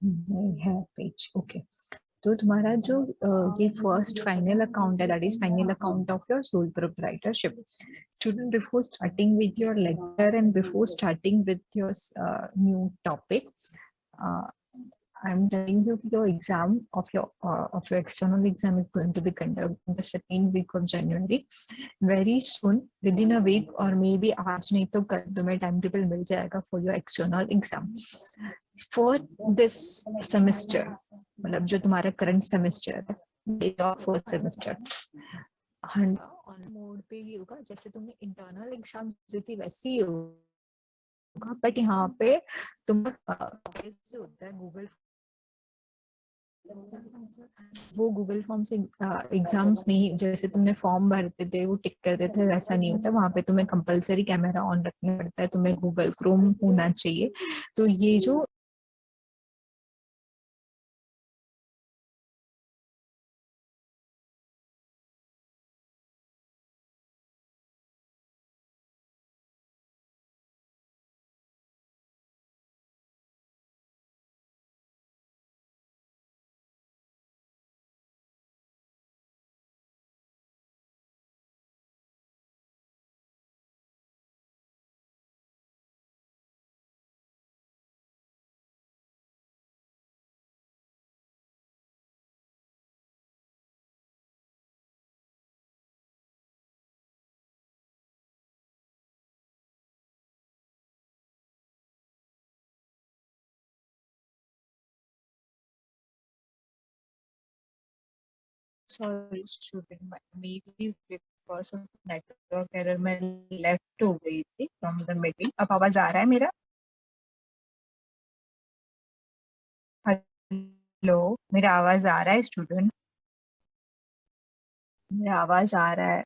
है page. Okay, तो तुम्हारा जो ये फर्स्ट फाइनल अकाउंट है, that is final account of your sole proprietorship. Student, before starting with your lecture and before starting with your new topic, I'm telling you your exam of your external exam is going to be conducted in the second week of January. Very soon, within a week or maybe आज नहीं तो कल तुम्हें time table मिल जाएगा for your external exam. For this semester, मतलब जो तुम्हारा current semester है, your first semester, on mode पे ही होगा जैसे तुमने इंटरनल एग्जाम दी थी वैसे ही होगा, बट यहाँ पे तुम से होता है गूगल, वो गूगल फॉर्म से एग्जाम्स नहीं, जैसे तुमने फॉर्म भरते थे वो टिक करते थे वैसा नहीं होता, वहां पे तुम्हें कंपलसरी कैमरा ऑन रखना पड़ता है, तुम्हें गूगल क्रोम होना चाहिए। तो ये जो sorry student, may be because of network error मैं लेफ्ट हो गई थी फ्रॉम द मीटिंग। अब आवाज आ रहा है मेरा? हेलो, मेरा आवाज आ रहा है स्टूडेंट? मेरा आवाज आ रहा है?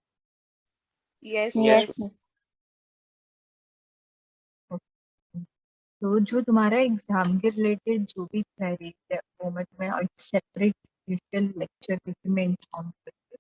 Yes yes. यस। तो जो तुम्हारा एग्जाम के रिलेटेड जो भी क्वेरीज है वो मैं तुम्हें एक सेपरेट लेक्चर में इन्फॉर्म करूँगी।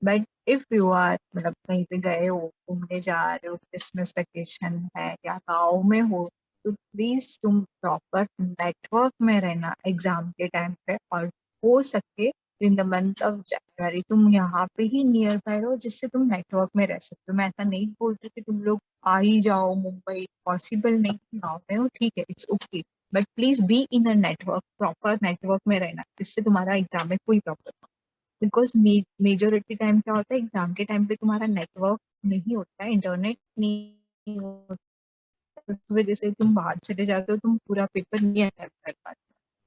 बट इफ यू आर मतलब कहीं पे गए हो, घूमने जा रहे हो, क्रिसमस वेकेशन है या गाँव में हो, तो प्लीज तुम प्रॉपर नेटवर्क में रहना एग्जाम के टाइम पे, और हो सके in the month of January तुम यहाँ पे ही नियर बाय रहो जिससे तुम नेटवर्क में रह सकते हो। मैं ऐसा नहीं बोल रही कि तुम लोग आ ही जाओ मुंबई, पॉसिबल नहीं, गाँव में हो ठीक है, it's okay, but please be in a network, proper network में रहना जिससे तुम्हारा एग्जाम में कोई प्रॉब्लम, बिकॉज मेजोरिटी टाइम क्या होता है एग्जाम के टाइम पे तुम्हारा नेटवर्क नहीं होता है, इंटरनेट नहीं होता, उस वजह से तुम बाहर चले जाते हो, तुम पूरा पेपर नहीं अटेम्प्ट कर पाते।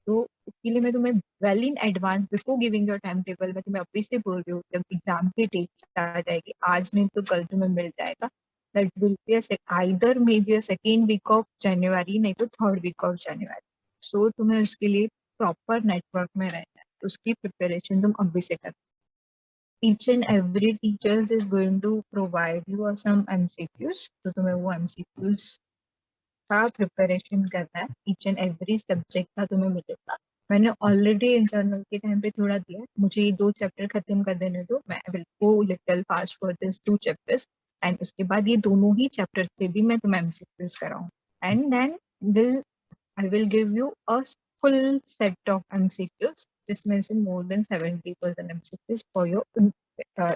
तो उसके लिए मैं तुम्हें well in advance before giving your time table मैं तुम्हें अभी से बोल रही हूँ, जब एग्जाम की डेट आ जाएगी, आज नहीं तो कल तुम्हें मिल जाएगा, that will be either may be a second week of January नहीं तो third week of January. So तुम्हें उसके लिए प्रॉपर नेटवर्क में रहना है, उसकी प्रिपरेशन तुम अभी से कर। each and every teachers is going to provide you some MCQs, तो तुम्हें वो MCQs का प्रिपरेशन करना है, each and every सब्जेक्ट का तुम्हें मिलेगा। मैंने ऑलरेडी इंटरनल के टाइम पे थोड़ा दिया, मुझे ये 2 चैप्टर खत्म कर देने दो, मैं will go little fast for this 2 chapters, and उसके बाद ये दोनों ही चैप्टर्स पे भी मैं तुम्हें MCQs कराऊँ, and then will I will give you a full set of MCQs. जिसमें से more than 70% MCQs for your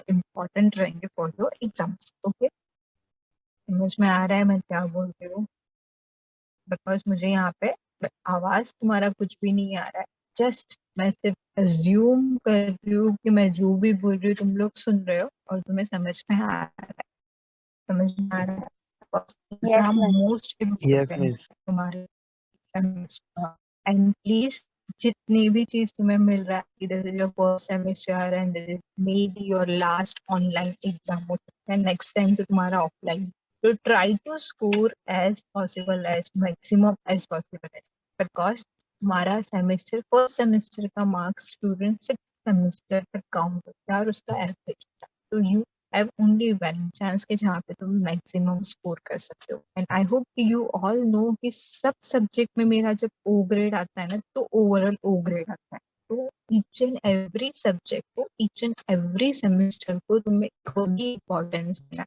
important रहेंगे for your exams. Okay? समझ में आ रहा है मैं क्या बोल रही हूँ? बिकॉज मुझे यहाँ पे आवाज तुम्हारा कुछ भी नहीं आ रहा है, जस्ट मैं सिर्फ अज्यूम कर रही हूँ कि मैं जो भी बोल रही हूँ तुम लोग सुन रहे हो और तुम्हें समझ में आ रहा है, समझ में आ रहा है। एग्जाम मोस्ट इम्पोर्टेंट तुम्हारे, एंड प्लीज जितनी भी चीज तुम्हें मिल रहा है, this is your first semester and this is may be your last online exam हो सकता है नेक्स्ट टाइम से तुम्हारा ऑफलाइन, तो try to score as possible as maximum as possible as, because तुम्हारा सेमेस्टर फर्स्ट सेमेस्टर का marks student 6 semester तक count होता है और उसका एवरेज, तो you have only one chance के जहाँ पे तुम मैक्सिमम स्कोर कर सकते हो, एंड आई होप कि यू ऑल नो कि सब सब्जेक्ट में मेरा जब ओ ग्रेड आता है ना तो ओवरऑल ओ ग्रेड आता है, तो ईच एंड एवरी सब्जेक्ट को ईच एंड एवरी सेमेस्टर को तुम्हें थोड़ी इम्पोर्टेंस देना,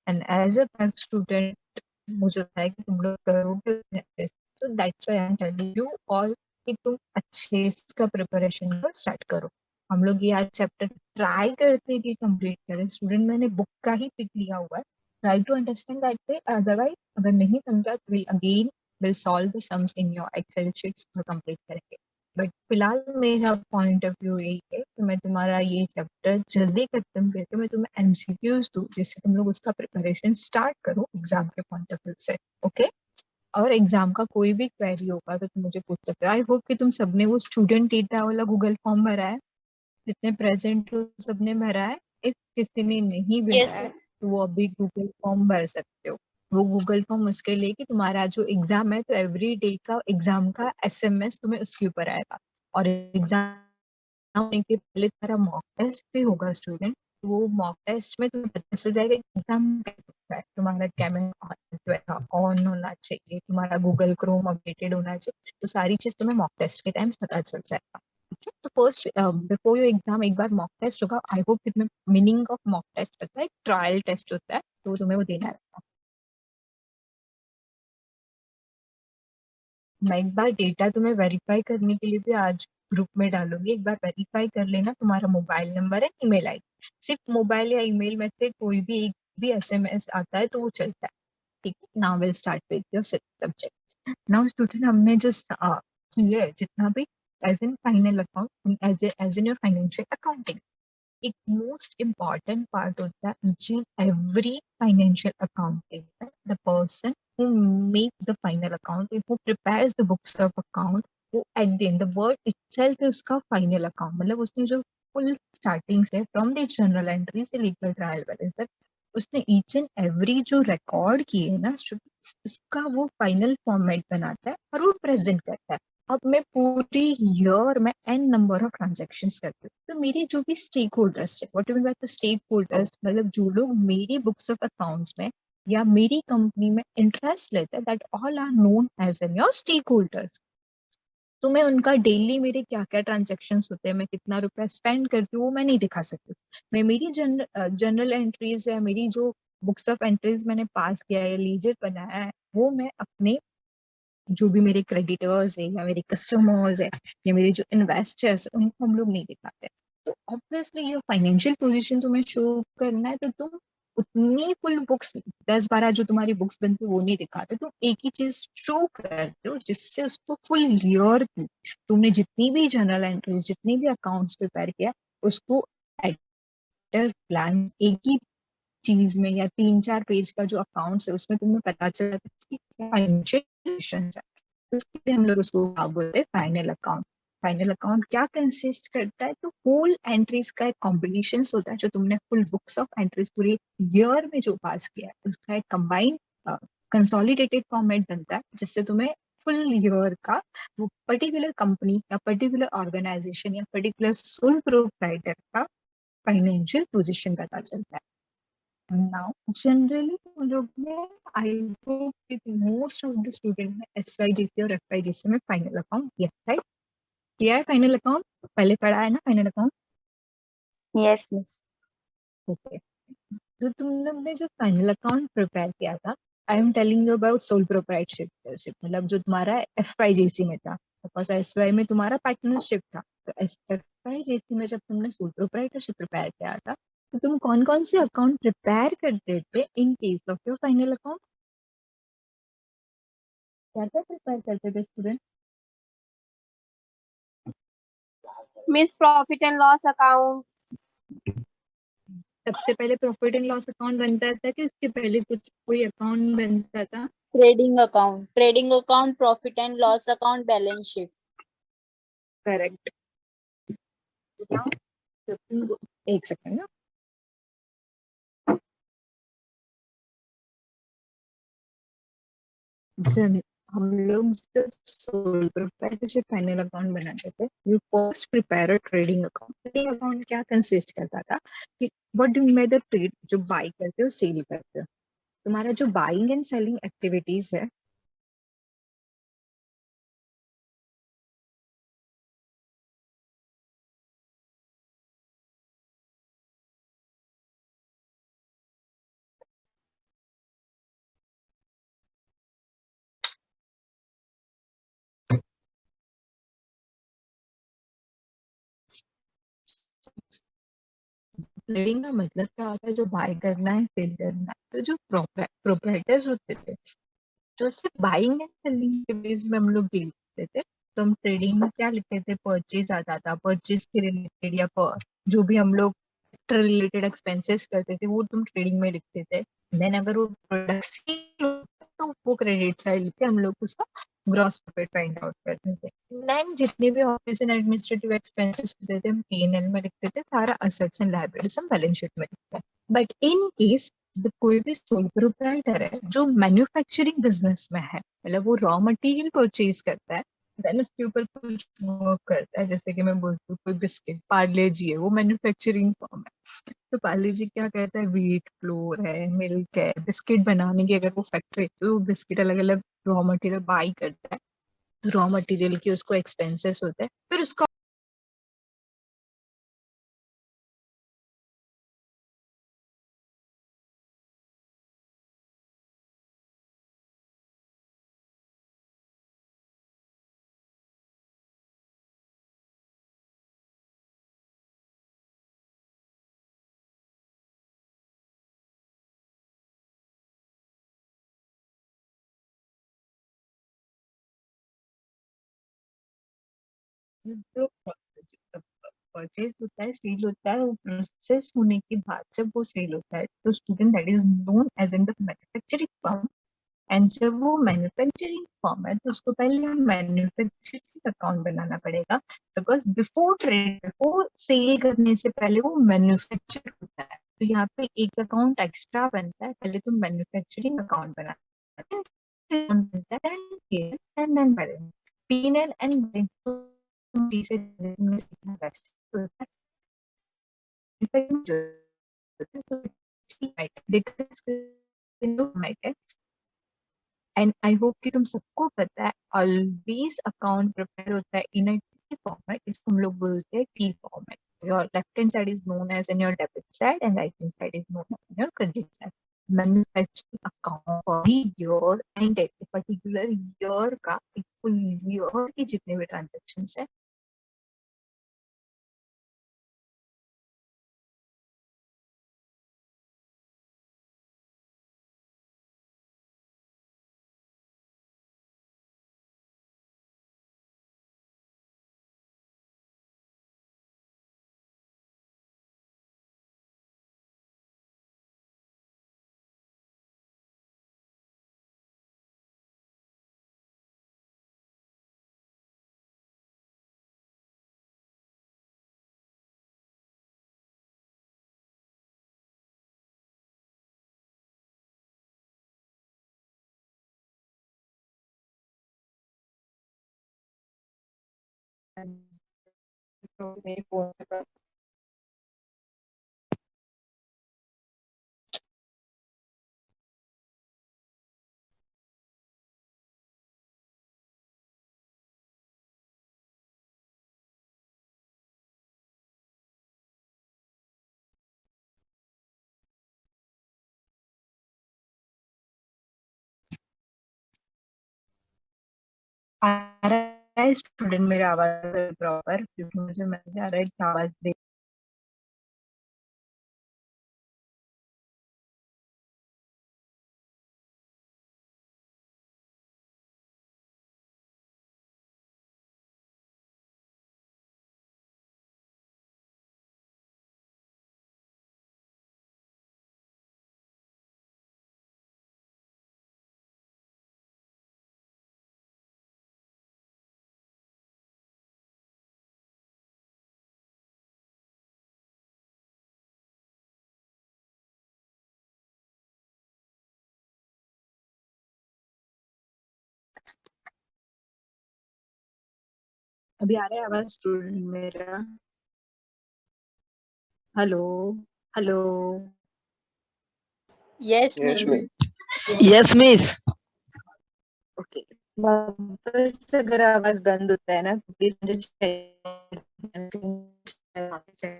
एंड एज अ स्टूडेंट मुझे लगता है कि तुम लोग करोगे, so that's why I'm telling you all कि तुम अच्छे से इसका प्रिपरेशन को स्टार्ट करो। हम लोग ये आज चैप्टर ट्राई करते हैं कि कंप्लीट करें। स्टूडेंट मैंने बुक का ही पिक लिया हुआ है, try to understand that way, otherwise अगर नहीं समझा तो will again will solve the sums in your excel sheets और कंप्लीट करेंगे। बट फिलहाल मेरा पॉइंट ऑफ व्यू यही है कि मैं तुम्हारा ये चैप्टर जल्दी खत्म करके मैं तुम्हें एमसीक्यूज दूँ जिससे तुम लोग उसका प्रिपरेशन स्टार्ट करो एग्जाम के पॉइंट ऑफ व्यू से। ओके? और एग्जाम का कोई भी क्वेरी होगा तो तुम मुझे पूछ सकते हो। आई होप कि तुम सबने वो स्टूडेंट डेटा वाला गूगल फॉर्म भरा है, जितने प्रेजेंट हो सबने भरा है। इफ किसी ने नहीं भरा यस है मिस। तो वो अभी गूगल फॉर्म भर सकते हो। वो गूगल फॉर्म उसके लिए कि तुम्हारा जो एग्जाम है तो एवरी डे का एग्जाम का एसएमएस तुम्हें उसके ऊपर आएगा। और एग्जाम होने के पहले तुम्हारा मॉक टेस्ट भी होगा स्टूडेंट। वो मॉक टेस्ट में तुम्हें पता चल जाएगा एग्जाम कैसा है। तुम्हारा कैमरा ऑन होना चाहिए, तुम्हारा गूगल क्रोम अपडेटेड होना चाहिए, तो सारी चीज तुम्हें मॉक टेस्ट के टाइम पता चल जाएगा। ठीक है? तो फर्स्ट बिफोर योर एग्जाम एक बार मॉक टेस्ट होगा। आई होप कि तुम्हें मीनिंग ऑफ मॉक टेस्ट पता है, ट्रायल टेस्ट होता है, तो तुम्हें वो देना है। मैं एक बार डेटा तुम्हें वेरीफाई करने के लिए भी आज ग्रुप में डालूंगी। एक बार वेरीफाई कर लेना तुम्हारा मोबाइल नंबर है, ईमेल आईडी। सिर्फ मोबाइल या ईमेल में से कोई भी एक भी एसएमएस आता है तो वो चलता है। ठीक है? Now will start with your subject. Now student हमने जो किया है जितना भी as in final account, as in your financial accounting, एक मोस्ट इम्पॉर्टेंट पार्ट होता है each and every financial accounting. The person who make the final account, who prepares the books of account, वो at the end the word itself है उसका final account। मतलब उसने जो full starting से from the journal entry से लेकर trial balance तक उसने each and every जो रिकॉर्ड किए है ना उसका वो फाइनल फॉर्मेट बनाता है और वो प्रेजेंट करता है। अब मैं पूरी ईयर में एन नंबर ऑफ ट्रांजेक्शन्स करती हूँ, तो मेरे जो भी स्टेक होल्डर्स है, what mean by the stake holders, मतलब जो लोग मेरी बुक्स ऑफ अकाउंट्स में या मेरी कंपनी में इंटरेस्ट लेते हैं, that all are known as an your stake holders. तो मैं उनका डेली मेरे क्या क्या ट्रांजेक्शन्स होते हैं, मैं कितना रुपया स्पेंड करती हूँ, वो मैं नहीं दिखा सकती। मैं मेरी जनरल एंट्रीज है, मेरी जो बुक्स ऑफ एंट्रीज मैंने पास किया है, लीजर बनाया है, वो मैं अपने जो भी मेरे क्रेडिटर्स है या मेरे कस्टमर्स है या मेरे जो इन्वेस्टर्स है उनको हम लोग नहीं दिखाते। तो ऑब्वियसली ये फाइनेंशियल पोजीशन तुम्हें शो करना है, तो तुम उतनी फुल बुक्स 10-12 जो तुम्हारी बुक्स बनती है वो नहीं दिखाते, तुम एक ही चीज शो करते हो जिससे उसको फुल ईयर की तुमने जितनी भी जर्नल एंट्रीज जितनी भी अकाउंट्स प्रिपेयर किया उसको एट प्लान एक ही चीज में या 3-4 पेज का जो अकाउंट्स है उसमें तुम्हें पता चला कि फाइनेंशियल पोजीशन है। तो उसके लिए हम लोग उसको क्या बोलते हैं, फाइनल अकाउंट। फाइनल अकाउंट क्या कंसिस्ट करता है, तो होल एंट्रीज का एक कॉम्बिनेशन होता है जो तुमने फुल बुक्स ऑफ एंट्रीज पूरे ईयर में जो पास किया है उसका एक कंबाइंड कंसोलिडेटेड फॉर्मेट बनता है, जिससे तुम्हें फुल ईयर का वो पर्टिकुलर कंपनी या पर्टिकुलर ऑर्गेनाइजेशन या पर्टिकुलर सोल प्रोप्राइटर का फाइनेंशियल पोजीशन पता चलता है। Now, generally, हम लोग में I hope कि most of the student में SYGC और FYGC में फाइनल अकाउंट किया है, right? किया है फाइनल अकाउंट, पहले पढ़ा है ना final account. Yes miss. Okay, तो तुम लोग ने जो फाइनल अकाउंट प्रिपेयर किया था, I am telling you about sole proprietorship, मतलब जो तुम्हारा FYGC में था, बिकॉज SY में तुम्हारा पार्टनरशिप था। तो FYGC में जब तुमने सोल प्रोप्राइटरशिप प्रिपेयर किया था तो तुम कौन कौन से अकाउंट प्रिपेयर करते थे in case of your final account? क्या क्या प्रिपेयर करते थे student? Miss profit and loss account. सबसे पहले प्रॉफिट एंड लॉस अकाउंट बनता था कि उसके पहले कुछ कोई अकाउंट बनता था? Trading account, profit and loss account, balance sheet. Correct. एक सेकंड ना। जब हम लोग जब सोल प्रोप्राइटरशिप फाइनल अकाउंट बनाते थे, you first prepare a trading account. Trading account क्या कंसिस्ट करता था कि what do you by the trade, जो बाई करते हो सेल करते हो, तुम्हारा जो बाइंग एंड सेलिंग एक्टिविटीज है ट्रेडिंग का मतलब क्या होता है? जो बाय करना है, सेल करना है। तो जो प्रोप्राइटर्स होते थे, जो सिर्फ बाइंग एंड सेलिंग के बेस में हम लोग डील करते थे, तो हम ट्रेडिंग में क्या लिखते थे? परचेज आता था, परचेज के रिलेटेड या जो भी हम लोग रिलेटेड एक्सपेंसेस करते थे वो तुम ट्रेडिंग में लिखते थे। देन अगर वो प्रोडक्ट्स की तो वो क्रेडिट साइड लिख के हम लोग उसका ग्रॉस प्रॉफिट फाइंड आउट करते थे। देन जितने भी ऑफिस एंड एडमिनिस्ट्रेटिव एक्सपेंसेस होते थे हम P&L में लिखते थे, सारा असेट्स एंड लायबिलिटीज हम बैलेंस शीट में लिखते हैं। बट इन केस कोई भी सोल प्रोप्राइटर है जो मैन्युफैक्चरिंग बिजनेस में है, मतलब वो रॉ मटेरियल परचेज करता है, देन उसके ऊपर कुछ वर्क करता है। जैसे कि मैं बोलती हूँ कोई बिस्किट पार्ले जी है, वो मैन्युफैक्चरिंग फॉर्म है। तो पार्ले जी क्या कहता है? व्हीट, फ्लोर है, मिल्क है, बिस्किट बनाने की अगर वो फैक्ट्री, तो बिस्किट अलग अलग रॉ मटेरियल बाई करता है, तो रॉ मटेरियल के उसको एक्सपेंसेस होते हैं, फिर उसका जो परचेज होता है, सेल होता है, वो प्रोसेस होने के बाद जब वो सेल होता है, तो student that is known as in the manufacturing firm. And जब वो मैन्युफैक्चरिंग फर्म है, तो उसको पहले मैन्युफैक्चरिंग अकाउंट बनाना पड़ेगा, because before trade, before sale करने से पहले वो मैन्युफैक्चर होता है। तो यहाँ पे एक अकाउंट एक्स्ट्रा बनता है, पहले तुम मैन्युफैक्चरिंग अकाउंट बनाते हैं, बनता है and then balance P&L and से सीखना बेस्ट होता है। एंड आई होप कि तुम सबको पता है, ऑलवेज अकाउंट प्रिपेयर होता है इन अ टी फॉर्मेट, इसको हम लोग बोलते हैं T format. Your left hand side is known as in your debit side and right hand side is known as in your credit side. Manufacturing account for year end एक particular year का, एक full year की जितने भी transaction है, तो मेरे phone से आ रहा है स्टूडेंट मेरा आवाज प्रॉपर? क्योंकि मुझे मैसेज आ रहा है कि आवाज दे। अभी आ रहा है आवाज स्टूडेंट मेरा? Hello, hello. Yes, Yes, miss. ma'am. Yes, miss. Okay, वापस अगर आवाज बंद होता है ना, तो प्लीज मुझे चेक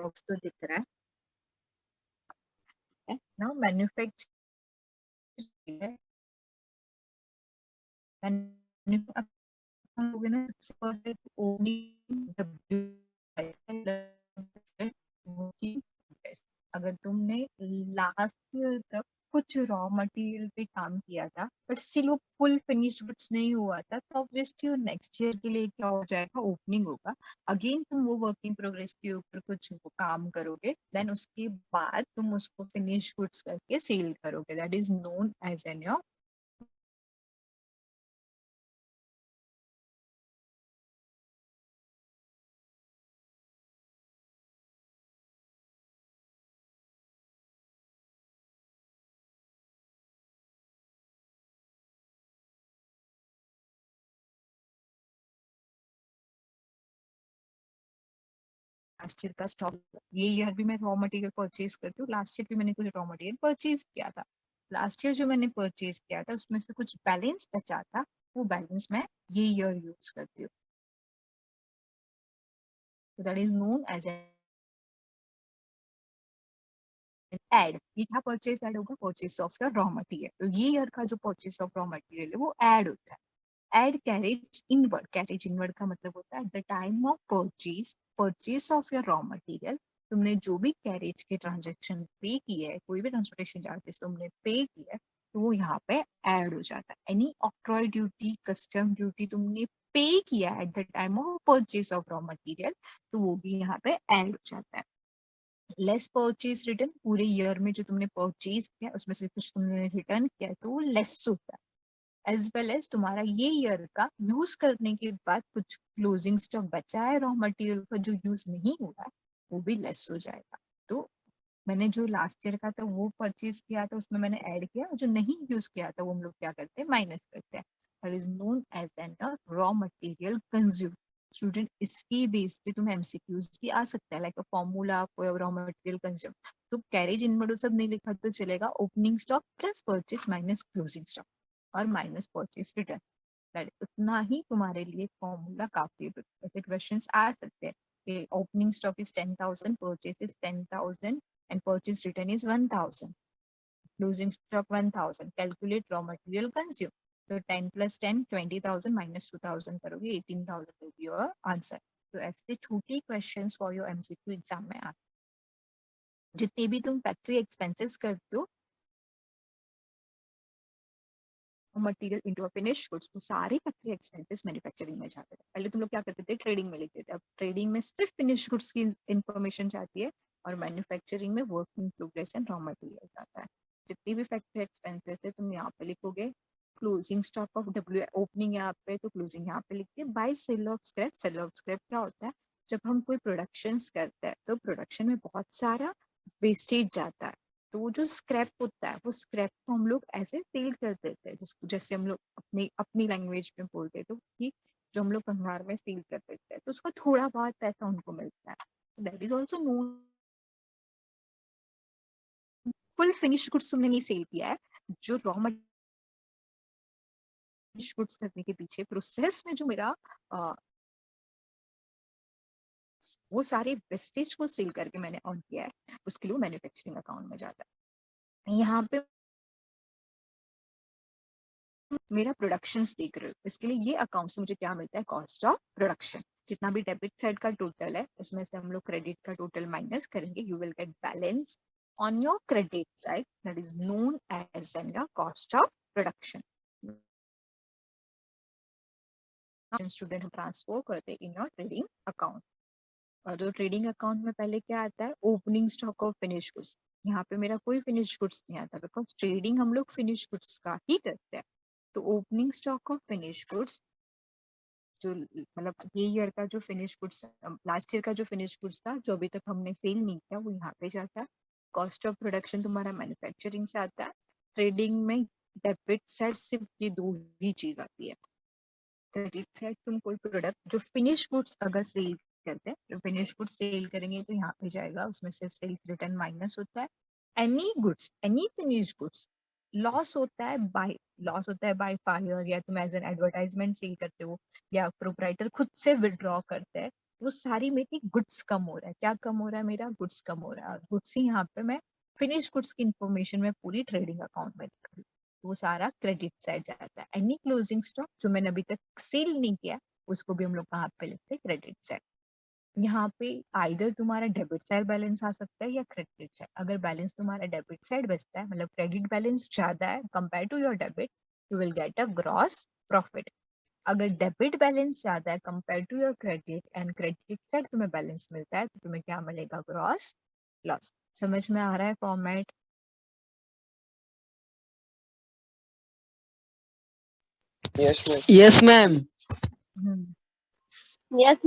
बॉक्स तो दिख रहा है ना? मैन्युफैक्चरिंग ना, सबसे पहले ओनली अगर तुमने लास्ट ईयर तक कुछ रॉ मटेरियल पे काम किया था बट स्टिल वो फुल फिनिश्ड गुड्स नहीं हुआ था, तो ऑब्वियसली नेक्स्ट ईयर के लिए क्या हो जाएगा, ओपनिंग होगा। अगेन तुम वो वर्क इन प्रोग्रेस के ऊपर कुछ काम करोगे, देन उसके बाद तुम उसको फिनिश गुड्स करके सेल करोगे। That is known as an your last year का स्टॉक। ये ईयर भी मैं रॉ मटेरियल परचेज करती हूँ, लास्ट ईयर भी मैंने कुछ रॉ मटेरियल परचेज किया था। लास्ट ईयर जो मैंने परचेज किया था उसमें से कुछ बैलेंस बचा था, वो बैलेंस मैं ये ईयर यूज करती हूँ। So that is known as an add. ये क्या परचेज ऐड होगा, purchase of your raw material. तो ये ईयर का जो परचेज ऑफ रॉ मटेरियल है वो ऐड होता है। Add carriage inward. Carriage inward का मतलब होता है at the time of purchase of your raw material, तुमने जो भी कैरेज के ट्रांजेक्शन पे किए है, कोई भी ट्रांसपोर्टेशन चार्जेस तुमने पे किया है, तो वो यहाँ पे ऐड हो जाता है। Any octroi duty, custom duty तुमने पे किया eight the time of purchase of raw material, तो वो भी यहाँ पे ऐड हो जाता है। लेस परचेज रिटर्न, पूरे ईयर में जो तुमने परचेज किया उसमें से कुछ तुमने रिटर्न किया तो वो लेस होता है। एज वेल एज तुम्हारा ये ईयर का यूज करने के बाद कुछ क्लोजिंग स्टॉक बचा है रॉ मटेरियल का जो यूज नहीं हुआ है, वो भी लेस हो जाएगा। तो मैंने जो लास्ट ईयर का था वो परचेज किया था, उसमें मैंने ऐड किया, जो नहीं यूज किया था वो हम लोग क्या करते हैं, माइनस करते हैं। That is known as an raw material consume. Student, इसके बेस पे तुम्हें एमसीक्यूज भी आ सकता है, like a formula for raw material consume. तो कैरेज इनवर्ड सब नहीं लिखा तो चलेगा, opening stock plus purchase minus closing stock और माइनस परचेज रिटर्न। उतना ही तुम्हारे लिए फॉर्मूला काफी है। ऐसे क्वेश्चंस आ सकते हैं कि opening stock is 10,000, purchase is 10,000 and purchase return is 1,000. Closing stock 1,000. Calculate raw material consumed. So 10 plus 10, 20,000 minus 2,000 करोगे, 18,000 will be your answer. तो ऐसे छोटे questions for your MCQ exam में आते हैं। जितने भी तुम फैक्ट्री एक्सपेंसेस करते हो मटेरियल इनटू फिनिश गुड्स, तो सारे फैक्ट्री एक्सपेंसेस मैन्युफैक्चरिंग में जाते थे। पहले तुम लोग क्या करते थे, ट्रेडिंग में लिखते थे। अब ट्रेडिंग में सिर्फ फिनिश गुड्स की इंफॉर्मेशन जाती है और मैन्युफैक्चरिंग में work in progress and raw material जाता है। जितनी भी फैक्ट्री एक्सपेंसेस है तुम यहाँ पे लिखोगे। Closing stock of W, opening यहाँ पे तो क्लोजिंग यहाँ पे लिखते हैं। By sale of scrap, sale of scrap क्या होता है, जब हम कोई प्रोडक्शन करते हैं तो प्रोडक्शन में बहुत सारा वेस्टेज जाता है, तो वो जो स्क्रैप होता है वो स्क्रैप को हम लोग ऐसे सेल कर देते हैं, जैसे हम लोग अपनी अपनी लैंग्वेज में बोलते हैं तो कि जो हम लोग भंगार में सेल कर देते हैं तो उसका थोड़ा बहुत पैसा उनको मिलता है। That is also known. Full finish goods तुमने नहीं सेल किया है, जो रॉ मटेरियल गुड्स करने के पीछे प्रोसेस में जो मेरा वो सारे वेस्टेज को सेल करके मैंने ऑन किया है, उसके लिए मैन्युफैक्चरिंग अकाउंट में जाता है। यहाँ पे मेरा प्रोडक्शन देख रहे हो, इसके लिए ये अकाउंट से मुझे क्या मिलता है, कॉस्ट ऑफ प्रोडक्शन। जितना भी डेबिट साइड का टोटल है उसमें से हम लोग क्रेडिट का टोटल माइनस करेंगे, you will get balance on your credit side, that is known as an cost of production. Student हम ट्रांसफर करते इन योर ट्रेडिंग अकाउंट। और जो ट्रेडिंग अकाउंट में पहले क्या आता है, opening stock of finish goods. यहाँ पे मेरा कोई फिनिश गुड्स नहीं आता बिकॉज ट्रेडिंग हम लोग फिनिश गुड्स का ही करते हैं। तो opening stock of finish goods, जो मतलब ये ईयर का जो फिनिश गुड्स, लास्ट ईयर का जो फिनिश गुड्स था जो अभी तक हमने सेल नहीं किया, वो यहाँ पे जाता है। कॉस्ट ऑफ प्रोडक्शन तुम्हारा मैन्युफैक्चरिंग से आता है। ट्रेडिंग में डेबिट साइड सिर्फ ये दो ही चीज आती है। क्रेडिट साइड तुम कोई प्रोडक्ट जो फिनिश गुड्स अगर सेल करते हैं, जो फिनिश गुड्स सेल करेंगे तो यहाँ पे जाएगा, उसमें से सेल्स रिटर्न माइनस होता है। Any goods, any finish goods loss होता है बाय, लॉस होता है बाय फायर, या तुम एज एन एडवर्टाइजमेंट सेल करते हो या प्रोप्राइटर खुद से विड्रॉ करते हैं, वो सारी मेरी गुड्स कम हो रहा है। क्या कम हो रहा है, मेरा गुड्स कम हो रहा है। गुड्स ही यहाँ पे मैं फिनिश गुड्स की इंफॉर्मेशन में पूरी ट्रेडिंग अकाउंट में लिख रही हूँ, वो सारा क्रेडिट साइड जाता है। एनी क्लोजिंग स्टॉक जो मैंने अभी तक सेल नहीं किया उसको भी हम लोग कहाँ पे लिखते हैं, क्रेडिट साइड। यहाँ पे आइदर तुम्हारा डेबिट साइड बैलेंस आ सकता है या क्रेडिट साइड। अगर बैलेंस तुम्हारा डेबिट साइड बचता है, मतलब क्रेडिट बैलेंस ज्यादा है compare to your debit, you will get a gross profit. अगर डेबिट बैलेंस ज्यादा है compare to your credit and credit side तुम्हें बैलेंस मिलता है, तो तुम्हें क्या मिलेगा? Gross loss. समझ में आ रहा है फॉर्मेट? Yes, ma'am. Yes.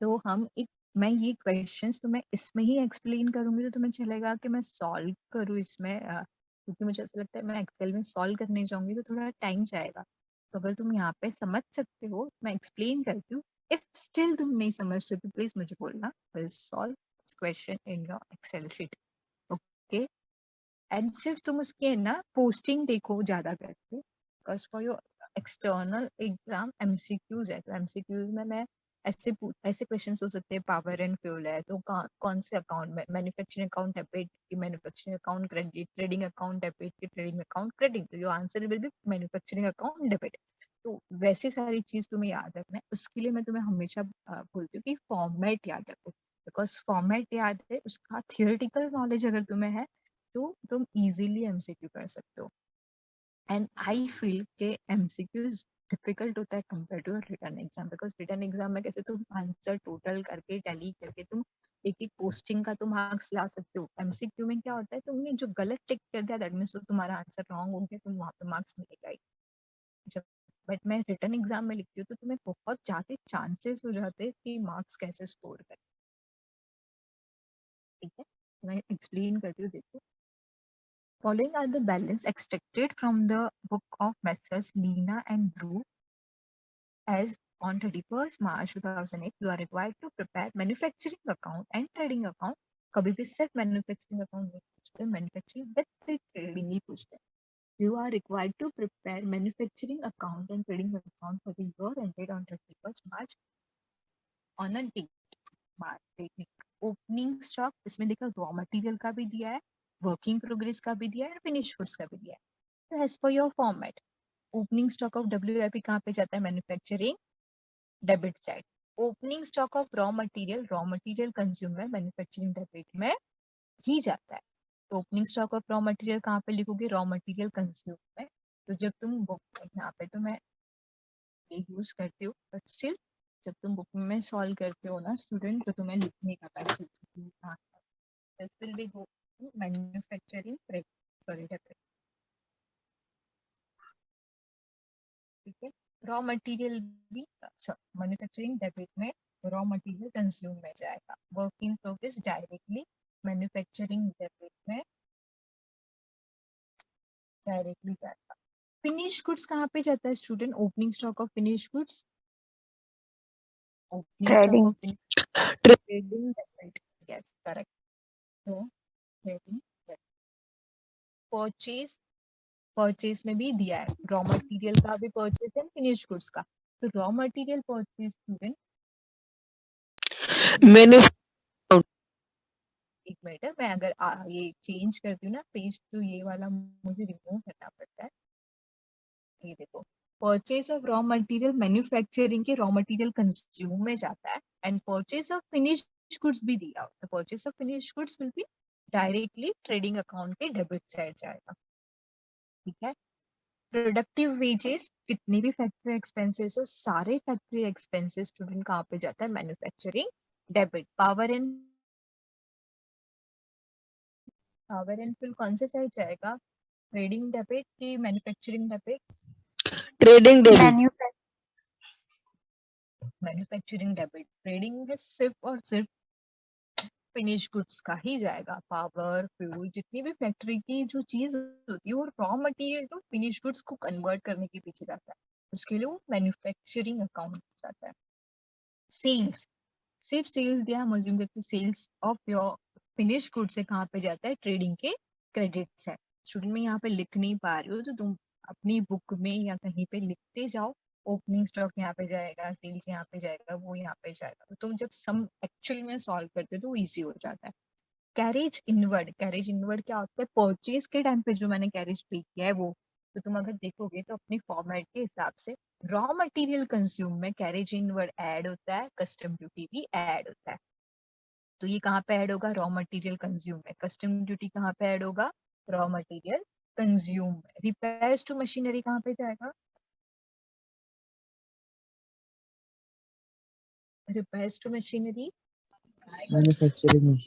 तो हम एक, मैं ये क्वेश्चंस तुम्हें इसमें ही एक्सप्लेन करूंगी, तो तुम्हें चलेगा कि मैं सॉल्व करूँ इसमें, क्योंकि मुझे ऐसा लगता है मैं एक्सेल में सॉल्व करने जाऊंगी तो थोड़ा टाइम जाएगा। तो अगर तुम यहाँ पे समझ सकते हो, मैं एक्सप्लेन करती हूँ। इफ स्टिल तुम नहीं समझते तो प्लीज मुझे बोलना, will solve this question in your excel sheet. Okay, and सिर्फ तुम उसके ना पोस्टिंग देखो ज्यादा करके, because for your external exam MCQs है, तो एमसीक्यूज में मैं ऐसे क्वेश्चन हो सकते हैं। पावर एंड फ्यूल है तो कौन से अकाउंट में? मैन्युफैक्चरिंग अकाउंट डेबिट की manufacturing account credit, trading account debit की ट्रेडिंग अकाउंट क्रेडिट, तो your answer will be manufacturing account debit. तो वैसी सारी चीज तुम्हें याद रखना है। उसके लिए मैं तुम्हें हमेशा बोलती हूँ कि फॉर्मेट याद रखो, बिकॉज फॉर्मेट याद है, उसका थियोरेटिकल नॉलेज अगर तुम्हें है तो तुम इजीली एमसीक्यू कर सकते हो। एंड आई फील के एमसीक्यू डिफिकल्ट होता है compare to written exam, because written exam में कैसे तुम आंसर टोटल करके टैली करके तुम एक एक पोस्टिंग का तुम मार्क्स ला सकते हो। एमसीक्यू में क्या होता है, तुमने जो गलत टिक कर दिया दैट मींस तुम्हारा आंसर रॉन्ग हो गया, तुम वहां पे मार्क्स मिलेगा ही। जब बट मैं रिटर्न एग्जाम में लिखती हूँ तो तुम्हें बहुत ज्यादा चांसेस हो जाते हैं कि मार्क्स कैसे स्कोर करें। ठीक है, मैं एक्सप्लेन करती हूँ, देखो। Following are the balance extracted from the book of Messrs. Lina and Drew. As on 31st March 2008, you are required to prepare manufacturing account and trading account. कभी भी सिर्फ मैन्युफैक्चरिंग अकाउंट नहीं पूछते, मैन्युफैक्चरिंग विद ट्रेडिंग ही पूछते हैं। You are required to prepare manufacturing account and trading account for the year ended on 31st March on a date. Opening stock, इसमें देखा raw material का भी दिया है, वर्किंग प्रोग्रेस का भी दिया है और फिनिश गुड्स का भी दिया है। तो as per your format, opening stock of WIP कहाँ पे जाता है? Manufacturing debit side. Opening stock of raw material consumer manufacturing debit में ही जाता है। तो opening stock of raw material कहाँ पे लिखोगे? रॉ मटेरियल कंज्यूमर में। तो जब तुम बुक, यहाँ पे तो मैं ये यूज करती हूँ, बट स्टिल जब तुम बुक में सॉल्व करते हो ना स्टूडेंट, तो तुम्हें लिखने का पैसे this will be go to manufacturing credit, ठीक है। रॉ मटेरियल भी मैन्युफैक्चरिंग डेबिट में रॉ मटेरियल कंज्यूम में जाएगा। Working progress directly manufacturing debit में डायरेक्टली जाएगा। फिनिश गुड्स कहाँ पे जाता है student? Opening stock of finish goods, opening stock Trading. Of trading debit, yes correct. तो ट्रेडिंग परचेज, परचेज में भी दिया है, रॉ मटेरियल का भी परचेज है, फिनिश गुड्स का। तो raw material purchase student, Manu एक मिनट है, मैं अगर ये चेंज करती हूँ ना पेज, तो ये वाला मुझे रिमूव करना पड़ता है। ये देखो, purchase of raw material manufacturing के रॉ मटेरियल कंज्यूम में जाता है, and purchase of finish goods भी दिया हो, तो purchase of finish goods will be directly trading account के डेबिट साइड जाएगा। ठीक है। प्रोडक्टिव वेजेस, कितने भी फैक्ट्री एक्सपेंसेस हो, सारे फैक्ट्री एक्सपेंसेस स्टूडेंट कहाँ पे जाता है? Manufacturing debit. Power and fuel कौन से साइड जाएगा? ट्रेडिंग डेबिट की manufacturing debit? trading debit. Manufacturing debit. Trading में सिर्फ और सिर्फ फिनिश गुड्स का ही जाएगा। पावर फ्यूल जितनी भी फैक्ट्री की जो चीज होती है वो raw material to finish goods को कन्वर्ट करने के पीछे जाता है, उसके लिए वो मैन्युफैक्चरिंग अकाउंट जाता है। सेल्स, सिर्फ सेल्स दिया, हम अज्यूम करते हैं sales of your finish good से कहाँ पे जाता है? ट्रेडिंग के क्रेडिट्स है। स्टूडेंट में यहाँ पे लिख नहीं पा रही हो तो तुम अपनी बुक में या कहीं पे लिखते जाओ, ओपनिंग स्टॉक यहाँ पे जाएगा, सेल्स यहाँ पे जाएगा, वो यहाँ पे जाएगा। तो तुम जब सम एक्चुअल में सॉल्व करते हो तो इजी हो जाता है। कैरेज इनवर्ड क्या होता है? परचेज के टाइम पे जो मैंने कैरेज पे किया है वो, तो तुम अगर देखोगे तो अपने फॉर्मेट के हिसाब से रॉ मटेरियल कंज्यूम में कैरेज इनवर्ड ऐड होता है, कस्टम ड्यूटी भी ऐड होता है। तो ये कहाँ पे ऐड होगा? रॉ मटेरियल कंज्यूम में। कस्टम ड्यूटी कहाँ पे ऐड होगा? रॉ मटेरियल कंज्यूम में। रिपेयर्स टू मशीनरी कहाँ पे जाएगा? Repairs to machinery manufacturing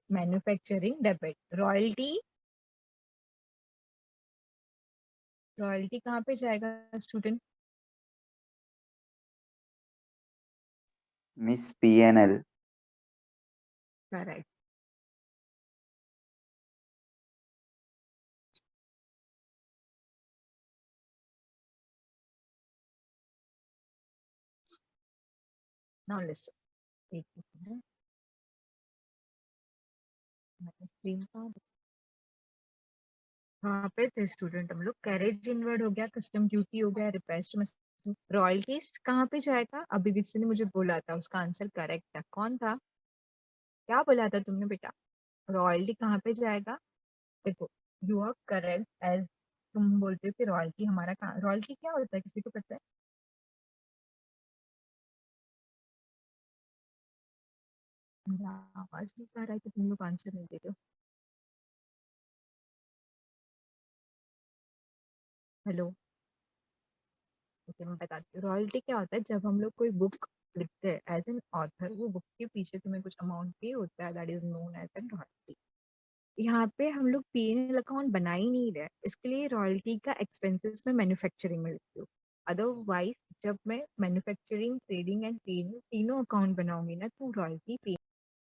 manufacturing debit. Royalty royalty कहाँ पे जाएगा स्टूडेंट? मिस P&L. करेक्ट। नाउ लिसन, एक मिनट, मैं स्क्रीन का वहाँ पे थे स्टूडेंट हम लोग। कैरेज इनवर्ड हो गया, कस्टम ड्यूटी हो गया, रिपेयर्स टू मशीन। रॉयल्टीज कहाँ पे जाएगा? अभी किसी ने मुझे बोला था, उसका आंसर करेक्ट था। कौन था? क्या बोला था तुमने बेटा? रॉयल्टी कहाँ पे जाएगा? देखो, यू आर करेक्ट एज तुम बोलते हो कि रॉयल्टी हमारा कहाँ, रॉयल्टी क्या होता है, किसी को पता है? मेरा आवाज नहीं आ रहा है कि तुम लोग आंसर नहीं दे रहे हो। हेलो, ओके मैं बताती हूँ। रॉयल्टी क्या होता है? जब हम लोग कोई बुक लिखते हैं एज एन ऑथर, वो बुक के पीछे तुम्हें कुछ अमाउंट पे होता है, that is known as an royalty. यहाँ पे हम लोग P&L अकाउंट बना ही नहीं रहे, इसके लिए रॉयल्टी का एक्सपेंसेस में मैन्युफैक्चरिंग में लिखती हूँ। अदरवाइज जब मैं मैन्युफैक्चरिंग, ट्रेडिंग एंड P&L तीनों अकाउंट बनाऊंगी ना, तो रॉयल्टी